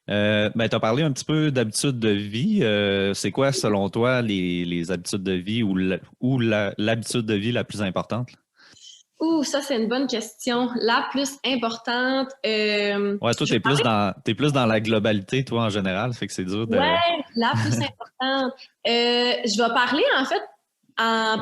Ben, tu as parlé un petit peu d'habitudes de vie. C'est quoi, selon toi, les habitudes de vie ou l'habitude de vie la plus importante? Ouh, ça, c'est une bonne question. La plus importante, Ouais, toi, je vais parler, t'es plus dans la globalité, toi, en général. Fait que c'est dur de. ouais, la plus importante. Je vais parler, en fait,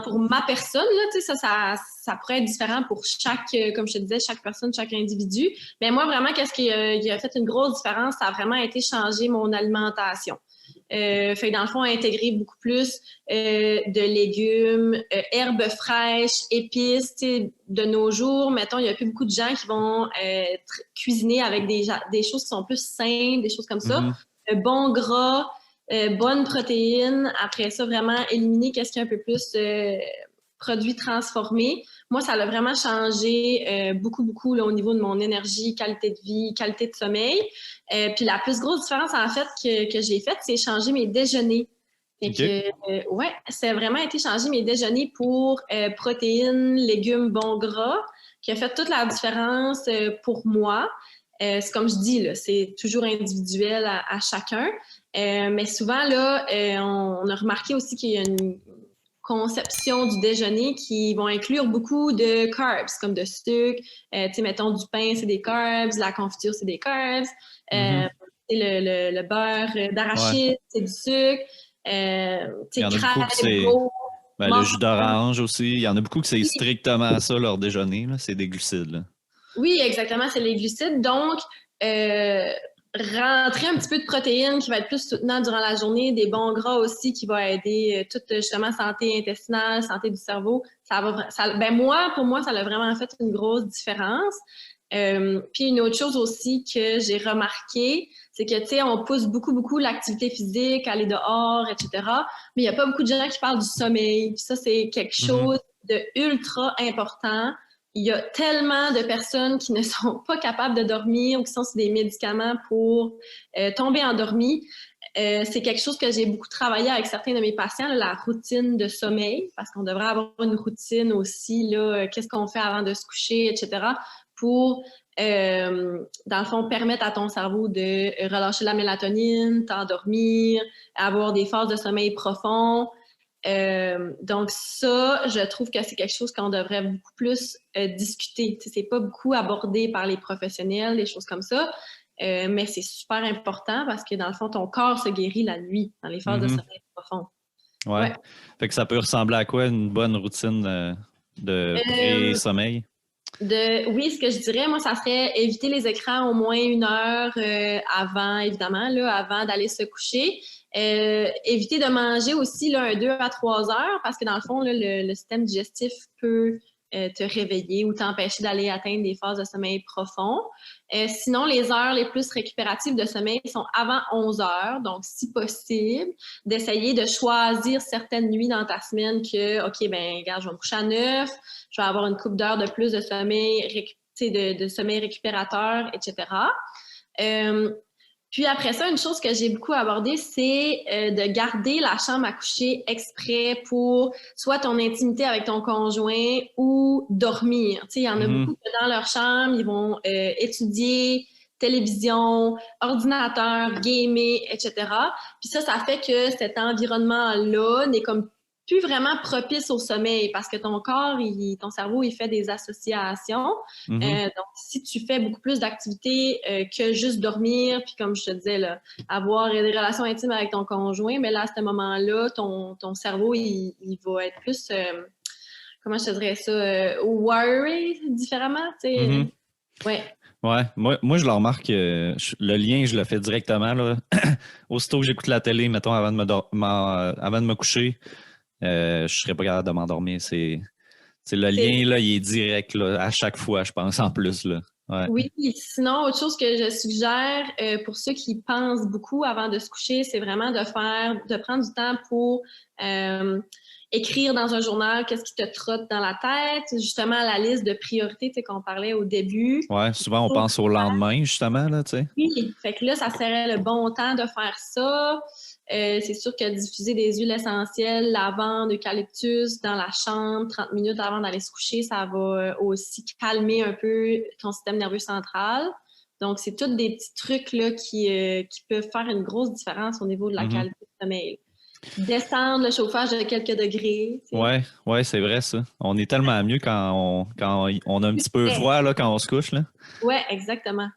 pour ma personne, là, tu sais, ça pourrait être différent pour chaque, comme je te disais, chaque personne, chaque individu. Mais moi, vraiment, qu'est-ce qui a fait une grosse différence, ça a vraiment été changer mon alimentation. Fait que dans le fond, intégrer beaucoup plus de légumes, herbes fraîches, épices. Tu sais, de nos jours, mettons, il n'y a plus beaucoup de gens qui vont cuisiner avec des choses qui sont plus saines, des choses comme ça. Mhm. Bon gras, bonnes protéines. Après ça, vraiment éliminer qu'est-ce qui est un peu plus produits transformés. Moi, ça a vraiment changé beaucoup, beaucoup là, au niveau de mon énergie, qualité de vie, qualité de sommeil. Puis la plus grosse différence, en fait, que j'ai faite, c'est changer mes déjeuners. Fait OK. que, ouais, c'est vraiment été changer mes déjeuners pour protéines, légumes, bons gras, qui a fait toute la différence pour moi. C'est comme je dis, là, c'est toujours individuel à chacun. Mais souvent, là, on a remarqué aussi qu'il y a une conception du déjeuner qui vont inclure beaucoup de carbs, comme de sucre. Tu sais, mettons, du pain, c'est des carbs, la confiture, c'est des carbs. Mhm. Le beurre Ouais. d'arachide, c'est du sucre. Il Tu y sais, en a beaucoup que crêpes, c'est. gaufres, Ben, le jus muffins. d'orange aussi. Il y en a beaucoup que c'est strictement ça, leur déjeuner, là. C'est des glucides, là. Oui, exactement, c'est les glucides. Donc, euh, rentrer un petit peu de protéines qui va être plus soutenant durant la journée, des bons gras aussi qui va aider toute justement santé intestinale, santé du cerveau. Ben moi, pour moi, ça a vraiment fait une grosse différence. Puis une autre chose aussi que j'ai remarqué, c'est que, tu sais, on pousse beaucoup, beaucoup l'activité physique, aller dehors, etc. Mais il n'y a pas beaucoup de gens qui parlent du sommeil. Puis ça, c'est quelque Mhm. chose de ultra important. Il y a tellement de personnes qui ne sont pas capables de dormir ou qui sont sur des médicaments pour tomber endormi. C'est quelque chose que j'ai beaucoup travaillé avec certains de mes patients, là, la routine de sommeil, parce qu'on devrait avoir une routine aussi, là, qu'est-ce qu'on fait avant de se coucher, etc., pour, dans le fond, permettre à ton cerveau de relâcher la mélatonine, t'endormir, avoir des phases de sommeil profond. Donc ça, je trouve que c'est quelque chose qu'on devrait beaucoup plus discuter. Tu sais, c'est pas beaucoup abordé par les professionnels, des choses comme ça, mais c'est super important parce que dans le fond, ton corps se guérit la nuit, dans les phases de Mhm. sommeil profond. Ouais. Ouais. Fait que ça peut ressembler à quoi une bonne routine de Euh, pré-sommeil? oui, ce que je dirais, moi, ça serait éviter les écrans au moins 1 heure avant, évidemment, là, avant d'aller se coucher. Éviter de manger aussi là, 2 à 3 heures parce que dans le fond, là, le système digestif peut te réveiller ou t'empêcher d'aller atteindre des phases de sommeil profond. Sinon, les heures les plus récupératives de sommeil sont avant 11 heures. Donc, si possible, d'essayer de choisir certaines nuits dans ta semaine que, OK, ben, regarde, je vais me coucher à 9, je vais avoir une couple d'heures de plus de sommeil, de sommeil récupérateur, etc. Euh, Puis après ça, une chose que j'ai beaucoup abordée, c'est de garder la chambre à coucher exprès pour soit ton intimité avec ton conjoint ou dormir. Tu sais, il y en a beaucoup Mhm. que dans leur chambre, ils vont étudier, télévision, ordinateur, gamer, etc. Puis ça fait que cet environnement-là n'est comme plus vraiment propice au sommeil parce que ton corps, ton cerveau, il fait des associations. Mhm. Donc, si tu fais beaucoup plus d'activités que juste dormir, puis comme je te disais, là, avoir des relations intimes avec ton conjoint, mais là, à ce moment-là, ton cerveau, il va être plus, comment je te dirais ça, worry différemment, tu sais. Mhm. Ouais. Ouais, moi je le remarque, le lien, je le fais directement, là. Aussitôt que j'écoute la télé, mettons, avant de me coucher, je serais pas capable de m'endormir. C'est le C'est lien, là, il est direct, là, à chaque fois, je pense, en plus, là. Ouais. Oui, sinon, autre chose que je suggère pour ceux qui pensent beaucoup avant de se coucher, c'est vraiment de prendre du temps pour euh, écrire dans un journal qu'est-ce qui te trotte dans la tête, justement la liste de priorités, tu sais, qu'on parlait au début. Ouais, souvent on pense au lendemain, justement, là, tu sais. Oui, fait que là, ça serait le bon temps de faire ça. C'est sûr que diffuser des huiles essentielles, lavande, eucalyptus dans la chambre 30 minutes avant d'aller se coucher, ça va aussi calmer un peu ton système nerveux central. Donc, c'est tous des petits trucs là, qui peuvent faire une grosse différence au niveau de la qualité du sommeil. Descendre le chauffage de quelques degrés. Ouais, c'est vrai ça. On est tellement mieux quand on a un petit peu froid là, quand on se couche. Là. Oui, exactement.